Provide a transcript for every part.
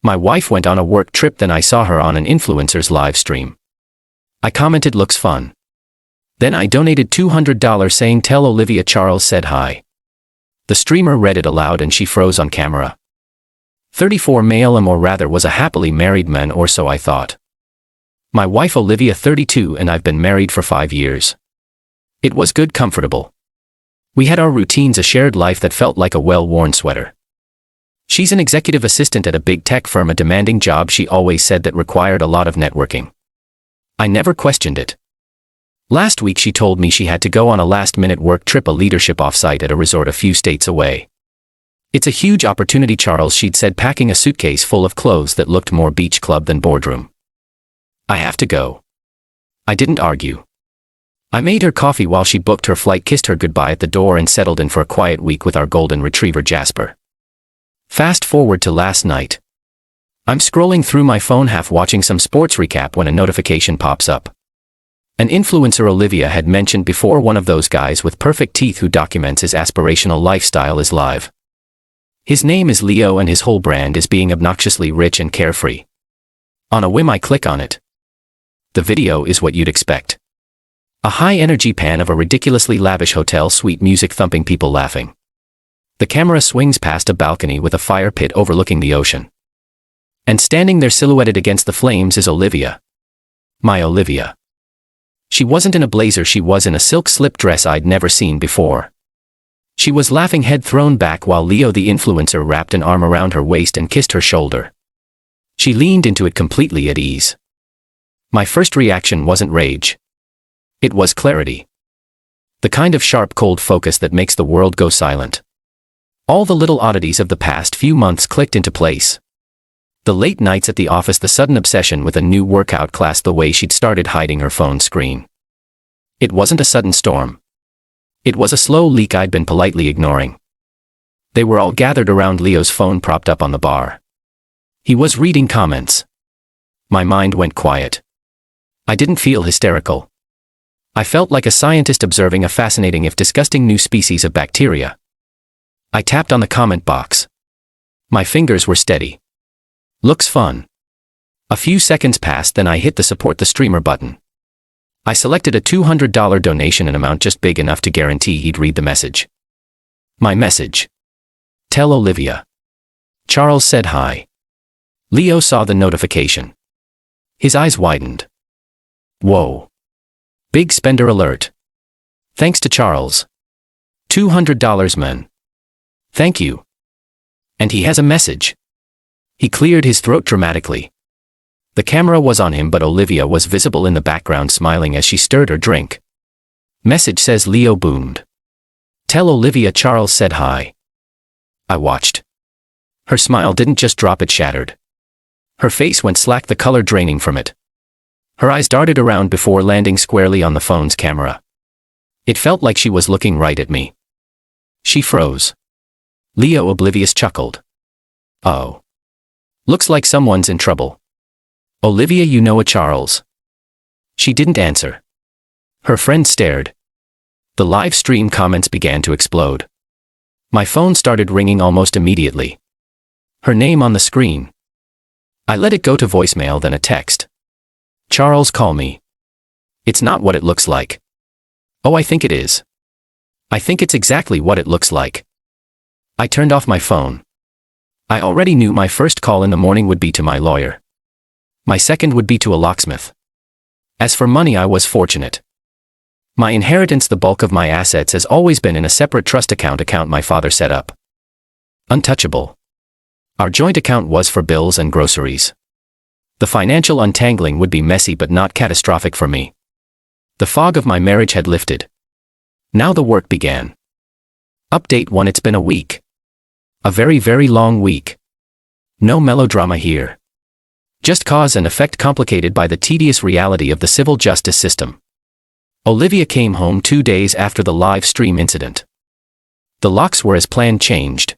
My wife went on a work trip, then I saw her on an influencer's live stream. I commented, looks fun. Then I donated $200 saying tell Olivia Charles said hi. The streamer read it aloud and she froze on camera. 34 male or rather was a happily married man, or so I thought. My wife Olivia 32 and I've been married for 5 years. It was good, comfortable. We had our routines, a shared life that felt like a well-worn sweater. She's an executive assistant at a big tech firm, a demanding job she always said that required a lot of networking. I never questioned it. Last week she told me she had to go on a last-minute work trip, a leadership offsite at a resort a few states away. It's a huge opportunity, Charles, she'd said, packing a suitcase full of clothes that looked more beach club than boardroom. I have to go. I didn't argue. I made her coffee while she booked her flight, kissed her goodbye at the door and settled in for a quiet week with our golden retriever Jasper. Fast forward to last night. I'm scrolling through my phone, half watching some sports recap, when a notification pops up. An influencer Olivia had mentioned before, one of those guys with perfect teeth who documents his aspirational lifestyle, is live. His name is Leo and his whole brand is being obnoxiously rich and carefree. On a whim I click on it. The video is what you'd expect. A high-energy pan of a ridiculously lavish hotel suite, music thumping, people laughing. The camera swings past a balcony with a fire pit overlooking the ocean. And standing there silhouetted against the flames is Olivia. My Olivia. She wasn't in a blazer, she was in a silk slip dress I'd never seen before. She was laughing, head thrown back, while Leo the influencer wrapped an arm around her waist and kissed her shoulder. She leaned into it completely at ease. My first reaction wasn't rage. It was clarity. The kind of sharp, cold focus that makes the world go silent. All the little oddities of the past few months clicked into place. The late nights at the office, the sudden obsession with a new workout class, the way she'd started hiding her phone screen. It wasn't a sudden storm. It was a slow leak I'd been politely ignoring. They were all gathered around Leo's phone propped up on the bar. He was reading comments. My mind went quiet. I didn't feel hysterical. I felt like a scientist observing a fascinating, if disgusting, new species of bacteria. I tapped on the comment box. My fingers were steady. Looks fun. A few seconds passed, then I hit the support the streamer button. I selected a $200 donation, an amount just big enough to guarantee he'd read the message. My message. Tell Olivia Charles said hi. Leo saw the notification. His eyes widened. Whoa. Big spender alert. Thanks to Charles. $200, man. Thank you. And he has a message. He cleared his throat dramatically. The camera was on him, but Olivia was visible in the background, smiling as she stirred her drink. Message says, Leo boomed. Tell Olivia Charles said hi. I watched. Her smile didn't just drop, it shattered. Her face went slack, the color draining from it. Her eyes darted around before landing squarely on the phone's camera. It felt like she was looking right at me. She froze. Leo, oblivious, chuckled. Oh. Looks like someone's in trouble. Olivia, you know a Charles? She didn't answer. Her friend stared. The live stream comments began to explode. My phone started ringing almost immediately. Her name on the screen. I let it go to voicemail, then a text. Charles, call me. It's not what it looks like. Oh, I think it is. I think it's exactly what it looks like. I turned off my phone. I already knew my first call in the morning would be to my lawyer. My second would be to a locksmith. As for money, I was fortunate. My inheritance, the bulk of my assets, has always been in a separate trust account my father set up. Untouchable. Our joint account was for bills and groceries. The financial untangling would be messy but not catastrophic for me. The fog of my marriage had lifted. Now the work began. Update 1. It's been a week. A very, very long week. No melodrama here. Just cause and effect complicated by the tedious reality of the civil justice system. Olivia came home 2 days after the live stream incident. The locks were as planned changed.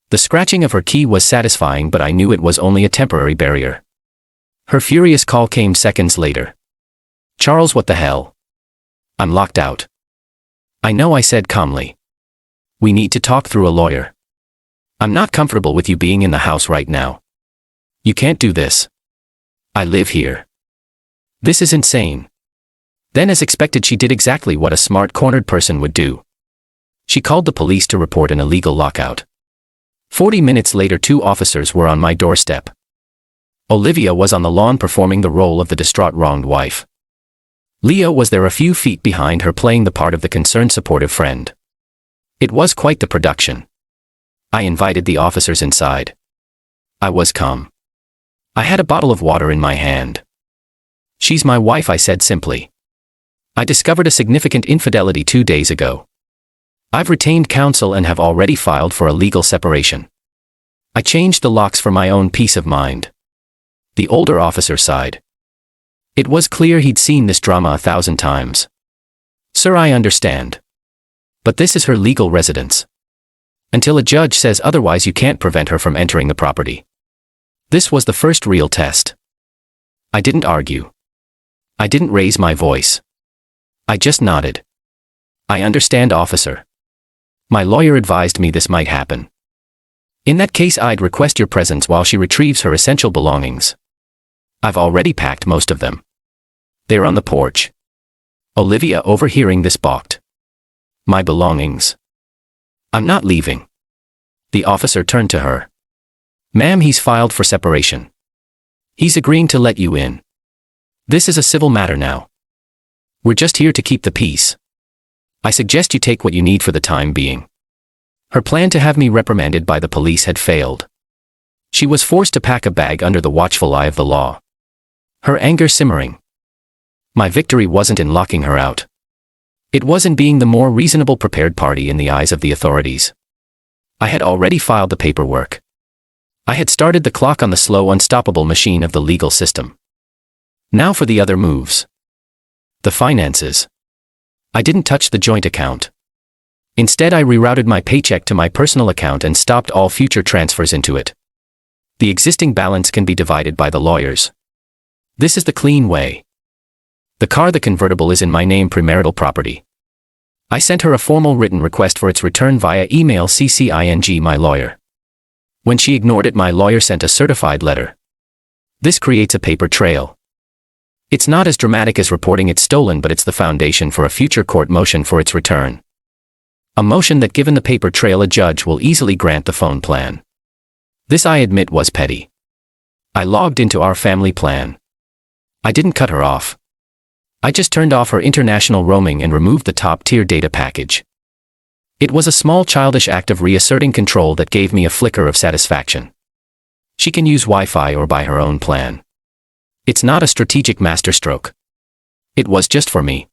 The scratching of her key was satisfying, but I knew it was only a temporary barrier. Her furious call came seconds later. Charles, what the hell? I'm locked out. I know, I said calmly. We need to talk through a lawyer. I'm not comfortable with you being in the house right now. You can't do this. I live here. This is insane. Then, as expected, she did exactly what a smart cornered person would do. She called the police to report an illegal lockout. 40 minutes later, 2 officers were on my doorstep. Olivia was on the lawn performing the role of the distraught wronged wife. Leo was there a few feet behind her playing the part of the concerned supportive friend. It was quite the production. I invited the officers inside. I was calm. I had a bottle of water in my hand. She's my wife, I said simply. I discovered a significant infidelity 2 days ago. I've retained counsel and have already filed for a legal separation. I changed the locks for my own peace of mind. The older officer sighed. It was clear he'd seen this drama 1,000 times. Sir, I understand. But this is her legal residence. Until a judge says otherwise, you can't prevent her from entering the property. This was the first real test. I didn't argue. I didn't raise my voice. I just nodded. I understand, officer. My lawyer advised me this might happen. In that case, I'd request your presence while she retrieves her essential belongings. I've already packed most of them. They're on the porch. Olivia, overhearing this, balked. My belongings. I'm not leaving. The officer turned to her. Ma'am, he's filed for separation. He's agreeing to let you in. This is a civil matter now. We're just here to keep the peace. I suggest you take what you need for the time being. Her plan to have me reprimanded by the police had failed. She was forced to pack a bag under the watchful eye of the law. Her anger simmering. My victory wasn't in locking her out. It was in being the more reasonable prepared party in the eyes of the authorities. I had already filed the paperwork. I had started the clock on the slow, unstoppable machine of the legal system. Now for the other moves. The finances. I didn't touch the joint account. Instead, I rerouted my paycheck to my personal account and stopped all future transfers into it. The existing balance can be divided by the lawyers. This is the clean way. The car, the convertible, is in my name, premarital property. I sent her a formal written request for its return via email, CCING my lawyer. When she ignored it, my lawyer sent a certified letter. This creates a paper trail. It's not as dramatic as reporting it stolen, but it's the foundation for a future court motion for its return. A motion that, given the paper trail, a judge will easily grant the phone plan. This, I admit, was petty. I logged into our family plan. I didn't cut her off. I just turned off her international roaming and removed the top-tier data package. It was a small, childish act of reasserting control that gave me a flicker of satisfaction. She can use Wi-Fi or buy her own plan. It's not a strategic masterstroke. It was just for me.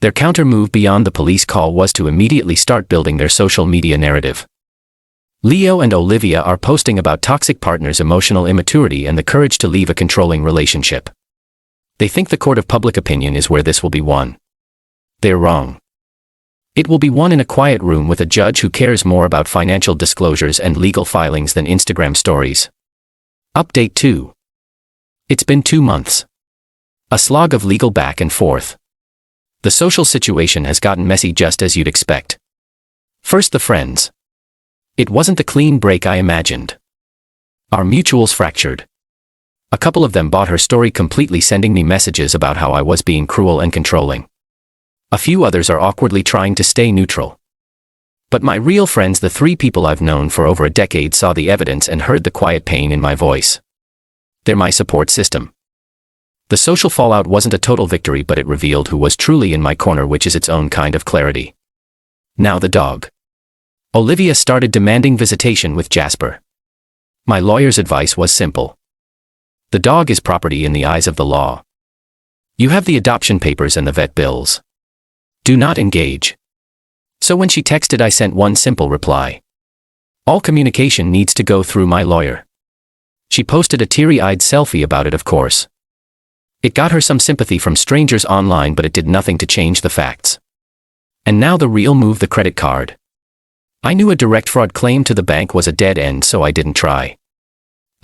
Their counter move beyond the police call was to immediately start building their social media narrative. Leo and Olivia are posting about toxic partners' emotional immaturity and the courage to leave a controlling relationship. They think the court of public opinion is where this will be won. They're wrong. It will be won in a quiet room with a judge who cares more about financial disclosures and legal filings than Instagram stories. Update 2. It's been 2 months. A slog of legal back and forth. The social situation has gotten messy, just as you'd expect. First, the friends. It wasn't the clean break I imagined. Our mutuals fractured. A couple of them bought her story completely, sending me messages about how I was being cruel and controlling. A few others are awkwardly trying to stay neutral. But my real friends, the 3 people I've known for over a decade, saw the evidence and heard the quiet pain in my voice. They're my support system. The social fallout wasn't a total victory, but it revealed who was truly in my corner, which is its own kind of clarity. Now the dog. Olivia started demanding visitation with Jasper. My lawyer's advice was simple. The dog is property in the eyes of the law. You have the adoption papers and the vet bills. Do not engage. So when she texted, I sent one simple reply. All communication needs to go through my lawyer. She posted a teary-eyed selfie about it, of course. It got her some sympathy from strangers online, but it did nothing to change the facts. And now the real move, the credit card. I knew a direct fraud claim to the bank was a dead end, so I didn't try.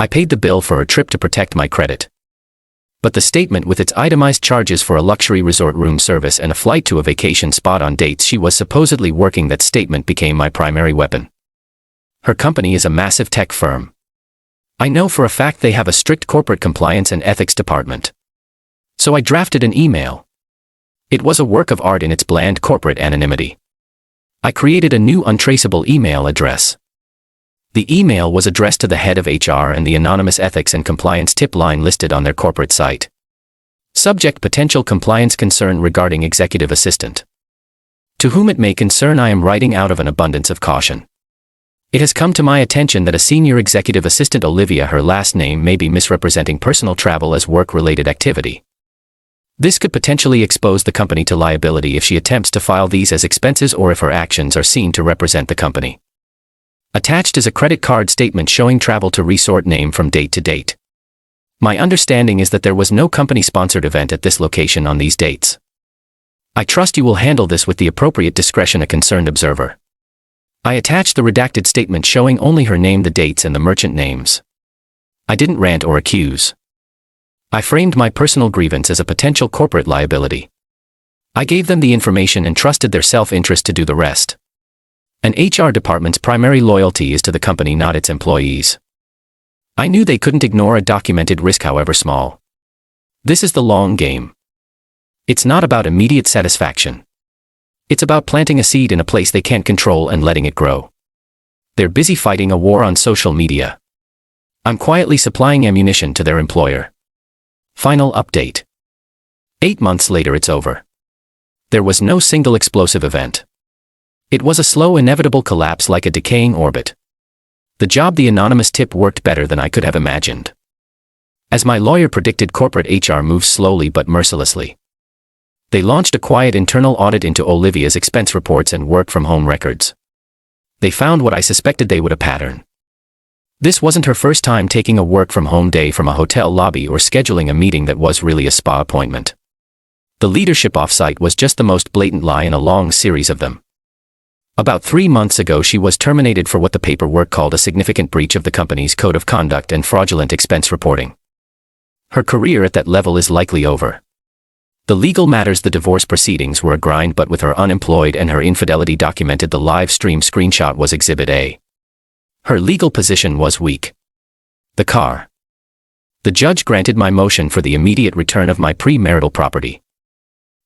I paid the bill for her trip to protect my credit. But the statement, with its itemized charges for a luxury resort room service and a flight to a vacation spot on dates she was supposedly working, that statement became my primary weapon. Her company is a massive tech firm. I know for a fact they have a strict corporate compliance and ethics department. So I drafted an email. It was a work of art in its bland corporate anonymity. I created a new untraceable email address. The email was addressed to the head of HR and the anonymous ethics and compliance tip line listed on their corporate site. Subject: potential compliance concern regarding executive assistant. To whom it may concern, I am writing out of an abundance of caution. It has come to my attention that a senior executive assistant, Olivia, her last name, may be misrepresenting personal travel as work-related activity. This could potentially expose the company to liability if she attempts to file these as expenses or if her actions are seen to represent the company. Attached is a credit card statement showing travel to resort name from date to date. My understanding is that there was no company-sponsored event at this location on these dates. I trust you will handle this with the appropriate discretion, a concerned observer. I attached the redacted statement showing only her name, the dates, and the merchant names. I didn't rant or accuse. I framed my personal grievance as a potential corporate liability. I gave them the information and trusted their self-interest to do the rest. An HR department's primary loyalty is to the company, not its employees. I knew they couldn't ignore a documented risk, however small. This is the long game. It's not about immediate satisfaction. It's about planting a seed in a place they can't control and letting it grow. They're busy fighting a war on social media. I'm quietly supplying ammunition to their employer. Final update. 8 months later, it's over. There was no single explosive event. It was a slow, inevitable collapse like a decaying orbit. The job, the anonymous tip, worked better than I could have imagined. As my lawyer predicted, corporate HR moves slowly but mercilessly. They launched a quiet internal audit into Olivia's expense reports and work-from-home records. They found what I suspected they would: a pattern. This wasn't her first time taking a work-from-home day from a hotel lobby or scheduling a meeting that was really a spa appointment. The leadership offsite was just the most blatant lie in a long series of them. About 3 months ago, she was terminated for what the paperwork called a significant breach of the company's code of conduct and fraudulent expense reporting. Her career at that level is likely over. The legal matters, the divorce proceedings, were a grind, but with her unemployed and her infidelity documented, the live stream screenshot was Exhibit A. Her legal position was weak. The car. The judge granted my motion for the immediate return of my premarital property.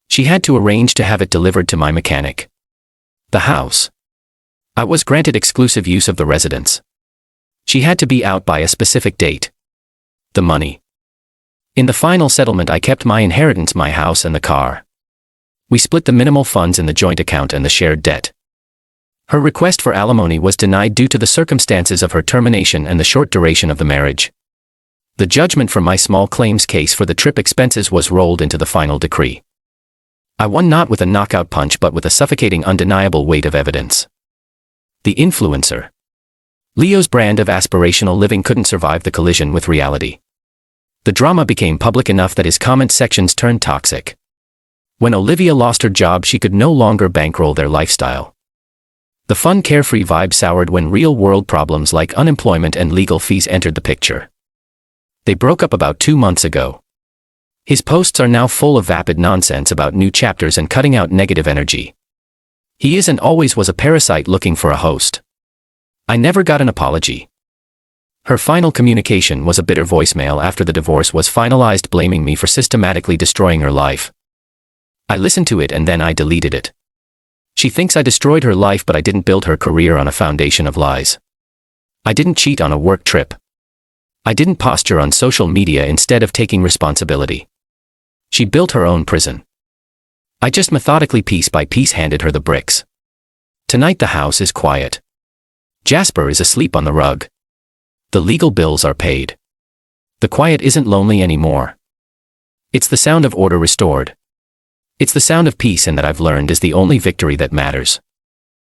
She had to arrange to have it delivered to my mechanic. The house. I was granted exclusive use of the residence. She had to be out by a specific date. The money. In the final settlement, I kept my inheritance, my house and the car. We split the minimal funds in the joint account and the shared debt. Her request for alimony was denied due to the circumstances of her termination and the short duration of the marriage. The judgment for my small claims case for the trip expenses was rolled into the final decree. I won not with a knockout punch but with a suffocating, undeniable weight of evidence. The influencer. Leo's brand of aspirational living couldn't survive the collision with reality. The drama became public enough that his comment sections turned toxic. When Olivia lost her job, she could no longer bankroll their lifestyle. The fun, carefree vibe soured when real-world problems like unemployment and legal fees entered the picture. They broke up about 2 months ago. His posts are now full of vapid nonsense about new chapters and cutting out negative energy. He is and always was a parasite looking for a host. I never got an apology. Her final communication was a bitter voicemail after the divorce was finalized, blaming me for systematically destroying her life. I listened to it and then I deleted it. She thinks I destroyed her life, but I didn't build her career on a foundation of lies. I didn't cheat on a work trip. I didn't posture on social media instead of taking responsibility. She built her own prison. I just methodically, piece by piece, handed her the bricks. Tonight the house is quiet. Jasper is asleep on the rug. The legal bills are paid. The quiet isn't lonely anymore. It's the sound of order restored. It's the sound of peace, and that I've learned is the only victory that matters.